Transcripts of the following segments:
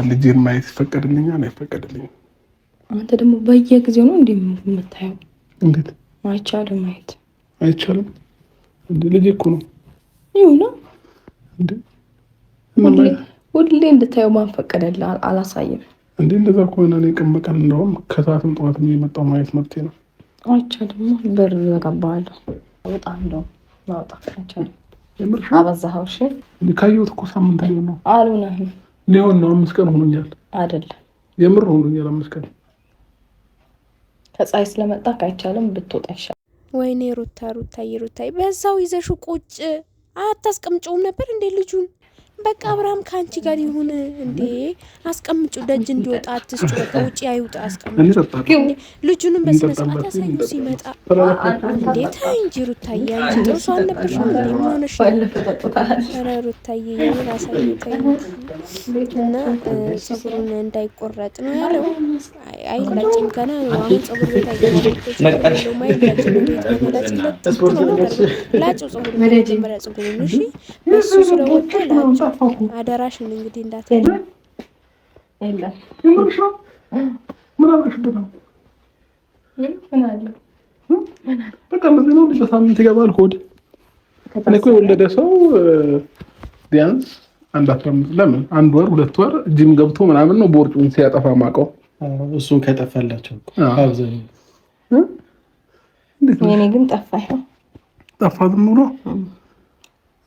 ልጄን ማየት ይፈቀድልኛል አይፈቀድልኝም? አንተ ደግሞ በየጊዜው ነው እንዴ የምታየው? እንዴት አይቻልም? ማየት አይቻልም እንዴ? ልጄ እኮ ነው። ይሁና እንዴ ሁሌ እንድታየው ማን ፈቀደልህ? አላሳይም እንዴ? እንደዛ ከሆነ እኔ ቀን በቀን እንደውም ከሰዓትም ጠዋትም የመጣው ማየት መብቴ ነው። አይቻልም። በር ዘጋባለሁ። በጣም እንደው ማውጣት አይቻልም። አበዛኸው። እሺ ካየሁት እኮ ሳምንት ሊሆን ነው። አልሆነህም። ሊሆን ነው 5 ቀን ሆኖኛል። አይደለም የምር ሆኖኛል 5 ቀን። ከፀሐይ ስለመጣ አይቻልም። ብትወጣ ይሻላል። ወይኔ ሩታዬ በዛው ይዘሹ ቁጭ አታስቀምጪውም ነበር እንዴ ልጁን? በቃ አብርሃም ከአንቺ ጋር ይሁን እንዴ? አስቀምጩ፣ ደጅ እንዲወጣ አትስጩ። በቃ ውጪ አይውጣ፣ አስቀምጩ። ልጁንም በስነ ስርዓት ያሳዩ ሲመጣ። እንዴ ተይ እንጂ ሩታዬ፣ አንቺ ጥሩ ሰው አልነበርሽ እንዴ? ምን ሆነሽ ነው? ኧረ ሩታዬ የምን አሳዩ ተይ። እና ፀጉሩን እንዳይቆረጥ ነው ያለው። አይላጭም ገና አሁን ፀጉር ቤት አይገባም። ማይላጭም ቤት በመላጭነት ጥፍት ነው ነገር ላጭው ፀጉር መጀመሪያ ፀጉሩን እሺ፣ በሱ ስለወጣ ላጭው። አደራሽን እንግዲህ እንዳትሄድ። በቃ እንደዚህ ነው። በሳምንት ይገባል ሆድ። እኔ እኮ የወለደ ሰው ቢያንስ ለምን 1 ወር 2 ወር ጂም ገብቶ ምናምን ነው ቦርጩን ሲያጠፋ ማውቀው። እሱን ከጠፋላቸው አብዛኛው የኔ ግን ጠፋ ዝም ብሎ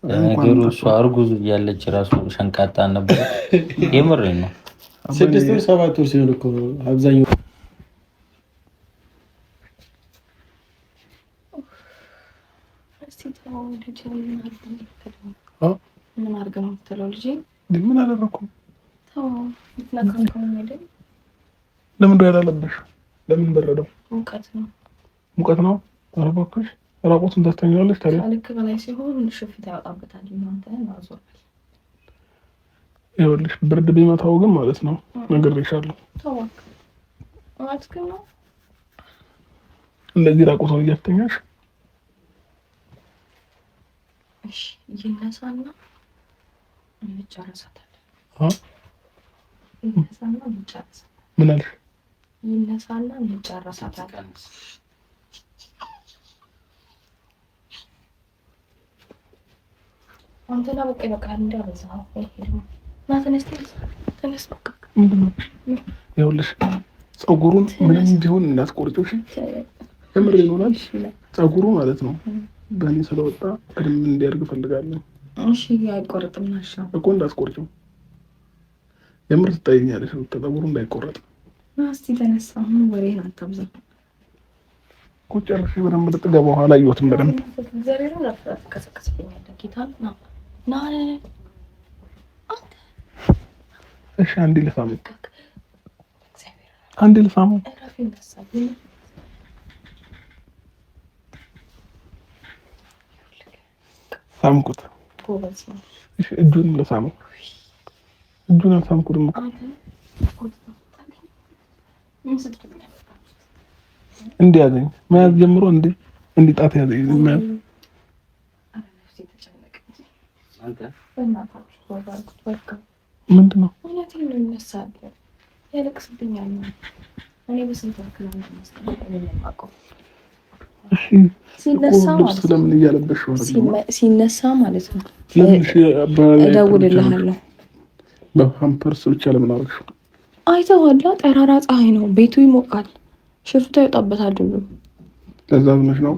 ነገሩ። እሷ እርጉዝ እያለች ራሱ ሸንቃጣ ነበር። የምሬን ነው። 6 ወር 7 ወር ሲሆን እኮ አብዛኛው ምን አድርገህ ነው የምትለው? ልጄ ምን አደረኩ? ተው ልትነካከው አይደል? ለምን ነው ያላለበሽ? ለምን በረደው? ሙቀት ነው። ኧረ እባክሽ ራቆቱን ታስተኛለሽ ታዲያ? ልክ በላይ ሲሆን ሽፍታ ያወጣበታል። እናንተ ማዞር ይኸውልሽ ብርድ ቢመታው ግን ማለት ነው ነግሬሻለሁ። ተው አትከና እንደዚህ ራቆቱን እያስተኛሽ እሺ ይነሳና እንጨርሳታለን። ይነሳና እንጨርሳታለን። ምን አልሽ? ይነሳና እንጨርሳታለን። አንተና በቃ እንዳበዛው ና ተነስ በቃ ምንድነው? ይኸውልሽ ፀጉሩን ምንም ቢሆን እናስቆርጪው። እሺ እምር ይሆናል ፀጉሩ ማለት ነው። በእኔ ስለወጣ እድም እንዲያርግ ፈልጋለሁ። እሺ አይቆረጥም ናሻው እኮ እንዳስቆርጪው። የምር ትታየኛለሽ ፀጉሩ እንዳይቆረጥ። እስቲ ተነሳ። ምን ወሬን አታብዛ። ቁጭ ያልሽ በደንብ ልጥገብ በኋላ አየሁትም በደንብ እግዚአብሔር አፍራት ከሰከሰኛለ ጌታን ና እሺ አንዴ ልሳሙ። አንዴ ልሳሙ። ሳምኩት። እሺ እጁን ልሳሙ። እጁን አልሳምኩትም እኮ እንዲያዘኝ መያዝ ጀምሮ እንዴ ጣት ያዘኝ መያዝ። ምንድን ነው? እውነቴን ነው። ይነሳል፣ ያለቅስብኛል። እኔ በስንት ወክል ሲነሳ ማለት ነው። እደውልልሃለሁ። በፓምፐርስ ብቻ ለምን አደረግሽው? አይተኸዋል? ጠራራ ፀሐይ ነው፣ ቤቱ ይሞቃል፣ ሽፍታ ይወጣበታል ሁሉ። ለዛ ብለሽ ነው